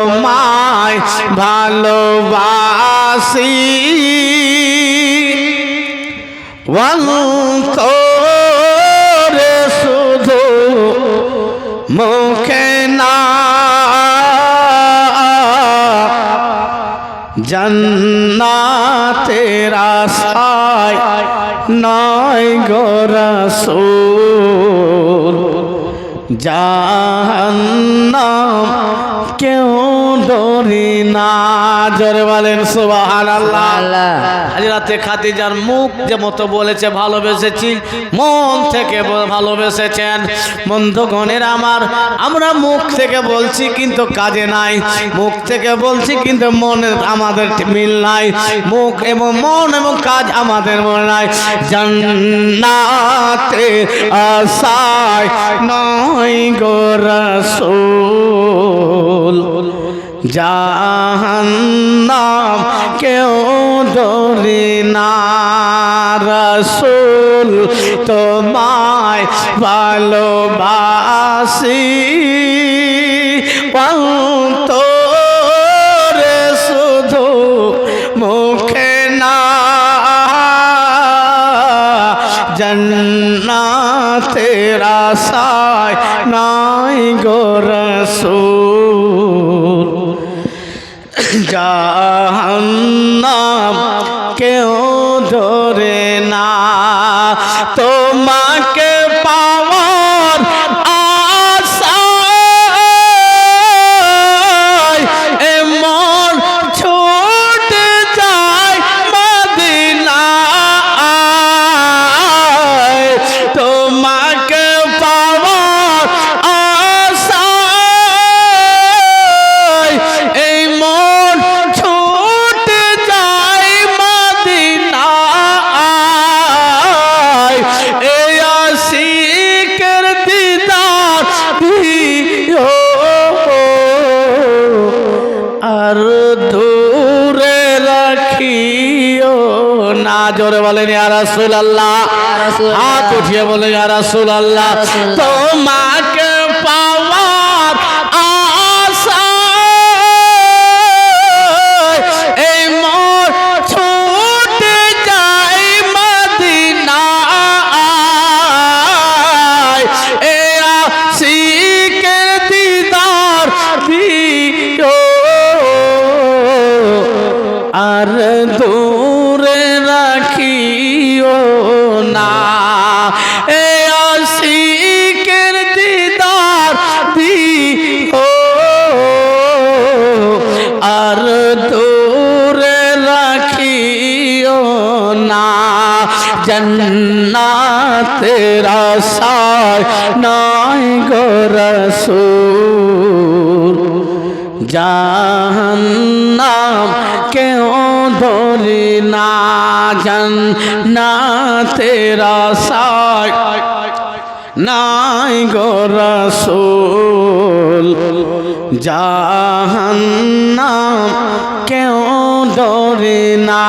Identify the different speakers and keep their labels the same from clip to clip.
Speaker 1: তোমায় ভালোবাসি অন্তরে শুধু মুখে না জান্নাতের আশায় নয় গো রাসূল জাহান্নাম কেউ ডরি না। জোরে বলেন সুবহানাল্লাহ। আজ রাতে খাদিজার মুখ যে মতো বলেছে ভালোবেসেছি, মন থেকে ভালোবেসেছেন। বন্ধুগণের আমার, আমরা মুখ থেকে বলছি কিন্তু কাজে নাই, মুখ থেকে বলছি কিন্তু মনে আমাদের মিল নাই, মুখ এবং মন এবং কাজ আমাদের মনে নাই। জান্নাতে আশায় নয় গো রাসূল জাহান্নাম কেউ ডরে না। রাসূল তোমায় ভালোবাসি অন্তরে শুধু মুখে না জান্নাতের আশায় নাই গো রাসূল জাহান্নাম কেউ ডরে না। তোমাকে পাওয়ার আশায় এমন ছুটে যায় মদিনায়। তোমাকে পাওয়ার আশায় এই মন ছুটে যায় মদিনায়। এই আশিকের দিদার দিও আর দূরে রাখিও না। জোরে বলেন ইয়া রাসূলুল্লাহ, হাত উঠিয়ে বলে ইয়া রাসূলুল্লাহ। তোমাকে পাওয়ার আশায় এই মন ছুটে যায় মদিনায়। এই আশিকের দিদার দিও আর দূরে রাখিও না। এই আশিকের দিদার দিও আর দূরে রাখিও না। জান্নাতের আশায় নাই গো রাসূল জাহান্নাম কেউ ডরে না। জান্নাতের আশায় নাই গো রাসূল জাহান্নাম কেউ ডরে না।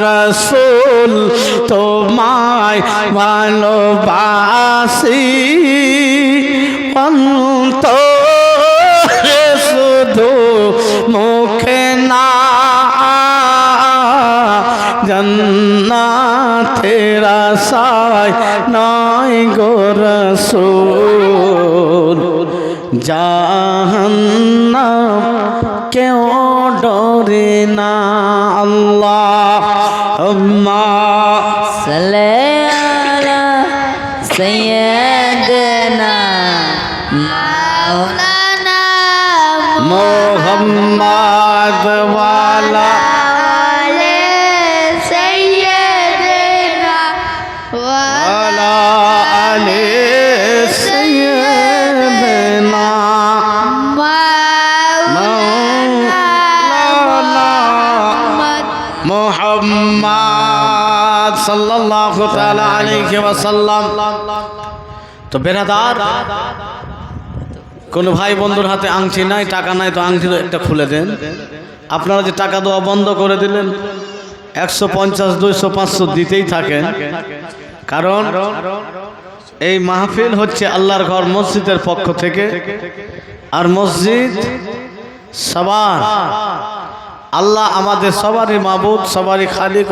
Speaker 1: রাসূল তোমায় ভালোবাসি অন্তরে শুধু মুখে না জান্নাতের আশায় নয় গো রাসূল জাহান্নাম কেউ ডরে না। আল্লাহুম্মা
Speaker 2: সাল্লি আলা সাইয়্যিদিনা মাওলানা
Speaker 1: মুহাম্মদ ওয়ালা
Speaker 2: আলি সাইয়্যিদিনা
Speaker 1: ওয়ালা আলি সাইয়্যিদিনা মুহাম্মদ সাল্লাল্লাহু তাআলা আলাইহি ওয়াসাল্লাম। তো বেরাদার, কোন ভাই বন্ধুর হাতে আংটি নাই, টাকা নাই, তো আংটি একটা খুলে দেন। আপনারা যে টাকা দেওয়া বন্ধ করে দিলেন, 150, 200, 500 দিতেই থাকেন। কারণ এই মাহফিল হচ্ছে আল্লাহর ঘর মসজিদের পক্ষ থেকে, আর মসজিদ সবার আল্লাহ আমাদের সবারই মাবুদ, সবারই খালিক।